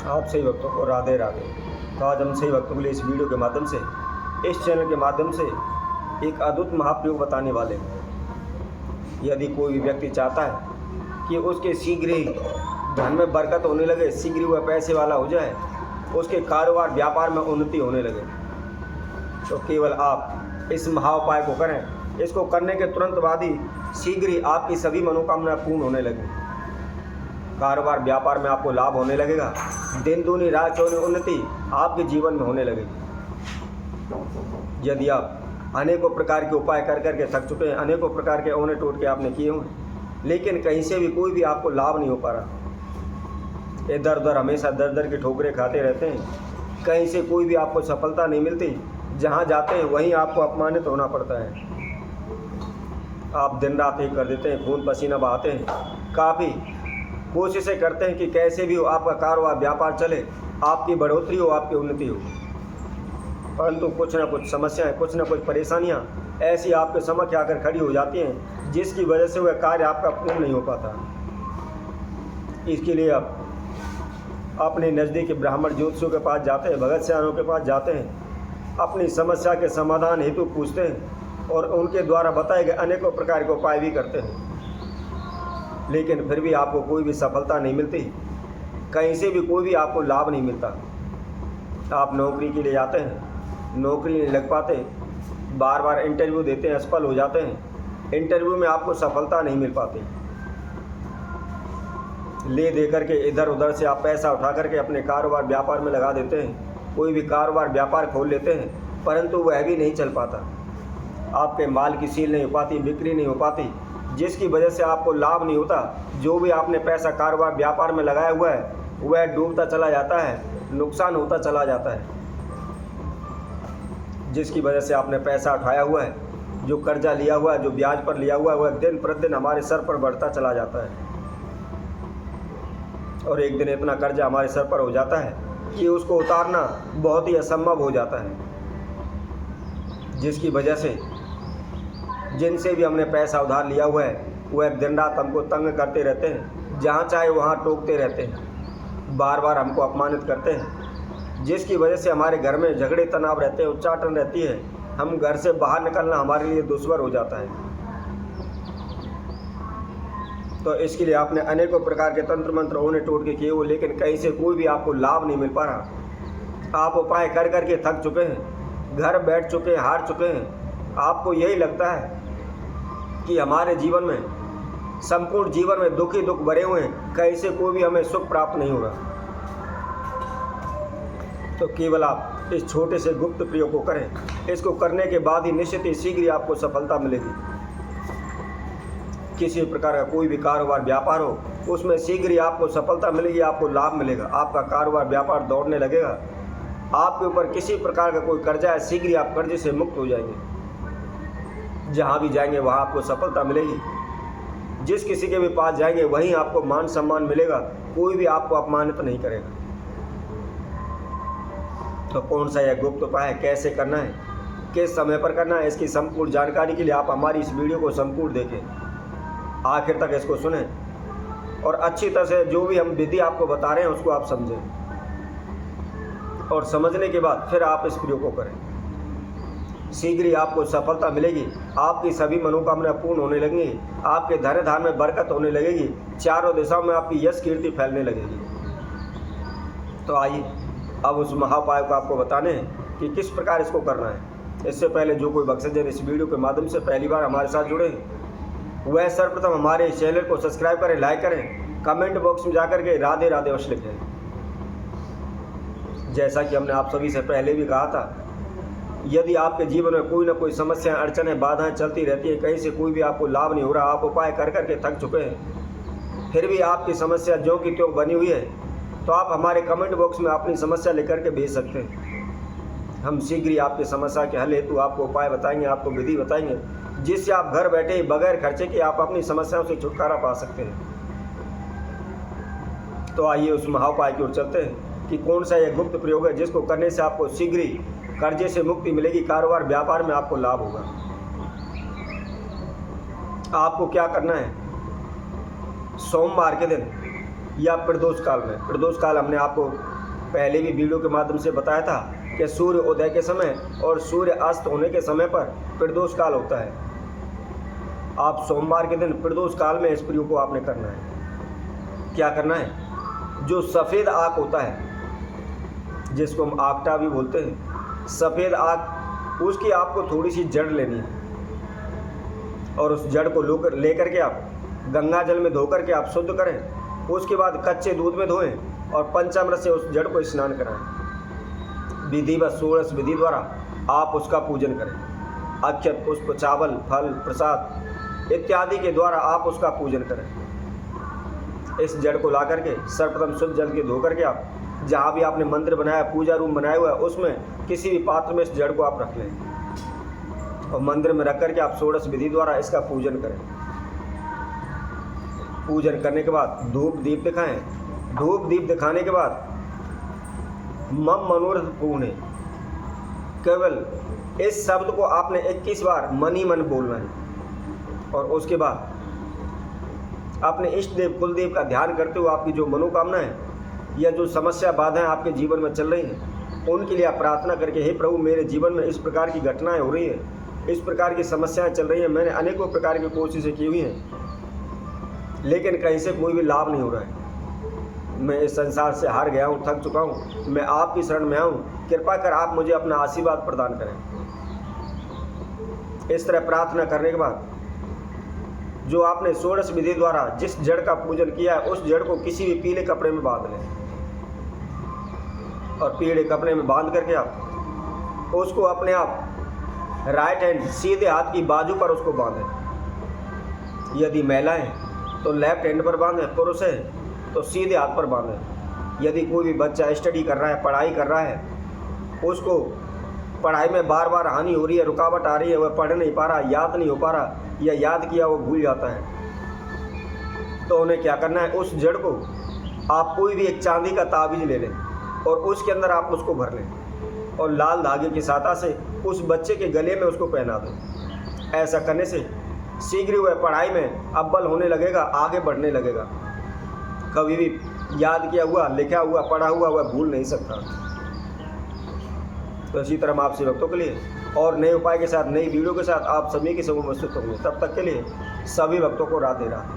आप सही भक्तों को राधे राधे। तो आज हम सही भक्तों के लिए इस वीडियो के माध्यम से, इस चैनल के माध्यम से एक अद्भुत महाप्रयोग बताने वाले हैं। यदि कोई भी व्यक्ति चाहता है कि उसके शीघ्र ही धन में बरकत होने लगे, शीघ्र ही वह पैसे वाला हो जाए, उसके कारोबार व्यापार में उन्नति होने लगे, तो केवल आप इस महाउपाय को करें। इसको करने के तुरंत बाद ही शीघ्र ही आपकी सभी मनोकामना पूर्ण होने लगी। कारोबार व्यापार में आपको लाभ होने लगेगा, दिन दूनी रात चौनी उन्नति आपके जीवन में होने लगेगी। यदि आप अनेकों प्रकार के उपाय कर करके थक चुके हैं, अनेकों प्रकार के औने टोटके आपने किए हुए, लेकिन कहीं से भी कोई भी आपको लाभ नहीं हो पा रहा, इधर उधर हमेशा दर दर की ठोकरें खाते रहते हैं, कहीं से कोई भी आपको सफलता नहीं मिलती, जहाँ जाते हैं वहीं आपको अपमानित होना पड़ता है। आप दिन रात एक कर देते हैं, खून पसीना बहाते हैं, काफ़ी कोशिशें करते हैं कि कैसे भी हो आपका कारोबार व्यापार चले, आपकी बढ़ोतरी हो, आपकी उन्नति हो, परंतु कुछ ना कुछ समस्याएं, कुछ ना कुछ परेशानियां ऐसी आपके समक्ष आकर खड़ी हो जाती हैं, जिसकी वजह से वह कार्य आपका पूर्ण नहीं हो पाता। इसके लिए आप अपने नज़दीकी ब्राह्मण ज्योतिषियों के पास जाते हैं, भगत सियानों के पास जाते हैं, अपनी समस्या के समाधान हेतु पूछते हैं और उनके द्वारा बताए गए अनेकों प्रकार के उपाय भी करते हैं, लेकिन फिर भी आपको कोई भी सफलता नहीं मिलती, कहीं से भी कोई भी आपको लाभ नहीं मिलता। आप नौकरी के लिए जाते हैं, नौकरी नहीं लग पाते, बार बार इंटरव्यू देते हैं, असफल हो जाते हैं, इंटरव्यू में आपको सफलता नहीं मिल पाती। ले दे करके इधर उधर से आप पैसा उठा करके अपने कारोबार व्यापार में लगा देते हैं, कोई भी कारोबार व्यापार खोल लेते हैं, परंतु वह भी नहीं चल पाता। आपके माल की सेल नहीं हो पाती, बिक्री नहीं हो पाती, जिसकी वजह से आपको लाभ नहीं होता। जो भी आपने पैसा कारोबार व्यापार में लगाया हुआ है वह डूबता चला जाता है, नुकसान होता चला जाता है, जिसकी वजह से आपने पैसा उठाया हुआ है, जो कर्जा लिया हुआ है, जो ब्याज पर लिया हुआ है, वह दिन प्रतिदिन हमारे सर पर बढ़ता चला जाता है और एक दिन इतना कर्जा हमारे सर पर हो जाता है कि उसको उतारना बहुत ही असंभव हो जाता है, जिसकी वजह से जिनसे भी हमने पैसा उधार लिया हुआ है वह दिन रात हमको तंग करते रहते हैं, जहाँ चाहे वहाँ टोकते रहते हैं, बार बार हमको अपमानित करते हैं, जिसकी वजह से हमारे घर में झगड़े तनाव रहते हैं, उच्चाटन रहती है, हम घर से बाहर निकलना हमारे लिए दुश्वार हो जाता है। तो इसके लिए आपने अनेकों प्रकार के तंत्र मंत्र होने टोटके किए हुए, लेकिन कहीं से कोई भी आपको लाभ नहीं मिल पा रहा। आप उपाय कर करके थक चुके हैं, घर बैठ चुके हैं, हार चुके हैं, आपको यही लगता है कि हमारे जीवन में, संपूर्ण जीवन में दुख ही दुख भरे हुए हैं, कहीं से कोई भी हमें सुख प्राप्त नहीं हो रहा। तो केवल आप इस छोटे से गुप्त प्रयोग को करें। इसको करने के बाद ही निश्चित ही शीघ्र ही आपको सफलता मिलेगी। किसी प्रकार का कोई भी कारोबार व्यापार हो, उसमें शीघ्र ही आपको सफलता मिलेगी, आपको लाभ मिलेगा, आपका कारोबार व्यापार दौड़ने लगेगा, आपके ऊपर किसी प्रकार का कोई कर्जा है, शीघ्र ही आप कर्जे से मुक्त हो जाएंगे। जहाँ भी जाएंगे वहाँ आपको सफलता मिलेगी, जिस किसी के भी पास जाएंगे वहीं आपको मान सम्मान मिलेगा, कोई भी आपको अपमानित नहीं करेगा। तो कौन सा यह गुप्त उपाय है, कैसे करना है, किस समय पर करना है, इसकी संपूर्ण जानकारी के लिए आप हमारी इस वीडियो को संपूर्ण देखें, आखिर तक इसको सुनें और अच्छी तरह से जो भी हम विधि आपको बता रहे हैं उसको आप समझें और समझने के बाद फिर आप इस प्रयोग को करें। शीघ्र ही आपको सफलता मिलेगी, आपकी सभी मनोकामना पूर्ण होने लगेंगी, आपके धन धान में बरकत होने लगेगी, चारों दिशाओं में आपकी यश कीर्ति फैलने लगेगी। तो आइए अब उस महाउपाय को आपको बताने हैं कि किस प्रकार इसको करना है। इससे पहले जो कोई भक्तजन इस वीडियो के माध्यम से पहली बार हमारे साथ जुड़े वह सर्वप्रथम हमारे चैनल को सब्सक्राइब करें, लाइक करें, कमेंट बॉक्स में जाकर के राधे राधे अवश्य लिखें। जैसा कि हमने आप सभी से पहले भी कहा था, यदि आपके जीवन में कोई ना कोई समस्याएं, अड़चनें, बाधाएं चलती रहती हैं, कहीं से कोई भी आपको लाभ नहीं हो रहा, आप उपाय कर करके थक चुके हैं, फिर भी आपकी समस्या ज्यों की त्यों बनी हुई है, तो आप हमारे कमेंट बॉक्स में अपनी समस्या लेकर के भेज सकते हैं। हम शीघ्र ही आपकी समस्या के हल हेतु आपको उपाय बताएंगे, आपको विधि बताएंगे, जिससे आप घर बैठे बगैर खर्चे के आप अपनी समस्याओं से छुटकारा पा सकते हैं। तो आइए उस महाउपाय की ओर चलते हैं कि कौन सा यह गुप्त प्रयोग है जिसको करने से आपको शीघ्र ही कर्जे से मुक्ति मिलेगी, कारोबार व्यापार में आपको लाभ होगा। आपको क्या करना है, सोमवार के दिन या प्रदोष काल में। प्रदोष काल हमने आपको पहले भी वीडियो के माध्यम से बताया था कि सूर्य उदय के समय और सूर्य अस्त होने के समय पर प्रदोष काल होता है। आप सोमवार के दिन प्रदोष काल में इस प्रयोग को आपने करना है। क्या करना है? जो सफ़ेद आग होता है, जिसको हम आगटा भी बोलते हैं, सफ़ेद आग, उसकी आपको थोड़ी सी जड़ लेनी है और उस जड़ को लेकर के आप गंगा जल में धोकर के आप शुद्ध करें। उसके बाद कच्चे दूध में धोएं और पंचामृत से उस जड़ को स्नान कराएं। विधिवत षोडश विधि द्वारा आप उसका पूजन करें। अक्षत, पुष्प, चावल, फल, प्रसाद इत्यादि के द्वारा आप उसका पूजन करें। इस जड़ को ला करके सर्वप्रथम शुद्ध जल के धो करके आप जहाँ भी आपने मंदिर बनाया, पूजा रूम बनाया हुआ है, उसमें किसी भी पात्र में इस जड़ को आप रख लें और मंदिर में रख करके आप षोडश विधि द्वारा इसका पूजन करें। पूजन करने के बाद धूप दीप दिखाएं। धूप दीप दिखाने के बाद मम मनोरथ पूर्ण, केवल इस शब्द को आपने 21 बार मन ही मन बोलना है और उसके बाद अपने इष्ट देव कुलदेव का ध्यान करते हुए आपकी जो मनोकामना है या जो समस्या बाधाएं आपके जीवन में चल रही हैं, उनके लिए आप प्रार्थना करके, हे प्रभु, मेरे जीवन में इस प्रकार की घटनाएं हो रही हैं, इस प्रकार की समस्याएं चल रही हैं, मैंने अनेकों प्रकार की कोशिशें की हुई हैं लेकिन कहीं से कोई भी लाभ नहीं हो रहा है। मैं इस संसार से हार गया हूँ, थक चुका हूँ, मैं आपकी शरण में आऊँ, कृपा कर आप मुझे अपना आशीर्वाद प्रदान करें। इस तरह प्रार्थना करने के बाद जो आपने षोडश विधि द्वारा जिस जड़ का पूजन किया है, उस जड़ को किसी भी पीले कपड़े में बांध लें और पीले कपड़े में बांध करके आप उसको अपने आप राइट हैंड सीधे हाथ की बाजू पर उसको बांधें। यदि महिला है तो लेफ्ट हैंड पर बांधें, पुरुष है तो सीधे हाथ पर बांधें। यदि कोई भी बच्चा स्टडी कर रहा है, पढ़ाई कर रहा है, उसको पढ़ाई में बार बार हानि हो रही है, रुकावट आ रही है, वह पढ़ नहीं पा रहा, याद नहीं हो पा रहा या याद किया वो भूल जाता है, तो उन्हें क्या करना है? उस जड़ को आप कोई भी एक चांदी का ताबीज ले लें और उसके अंदर आप उसको भर लें और लाल धागे की सहायता से उस बच्चे के गले में उसको पहना दें। ऐसा करने से शीघ्र वह पढ़ाई में अव्वल होने लगेगा, आगे बढ़ने लगेगा। कभी भी याद किया हुआ, लिखा हुआ, पढ़ा हुआ वह भूल नहीं सकता। तो इसी तरह हम आपसे भक्तों के लिए और नए उपाय के साथ, नई वीडियो के साथ आप सभी के समूह में उपस्थित होंगे। तब तक के लिए सभी भक्तों को राधे राधे।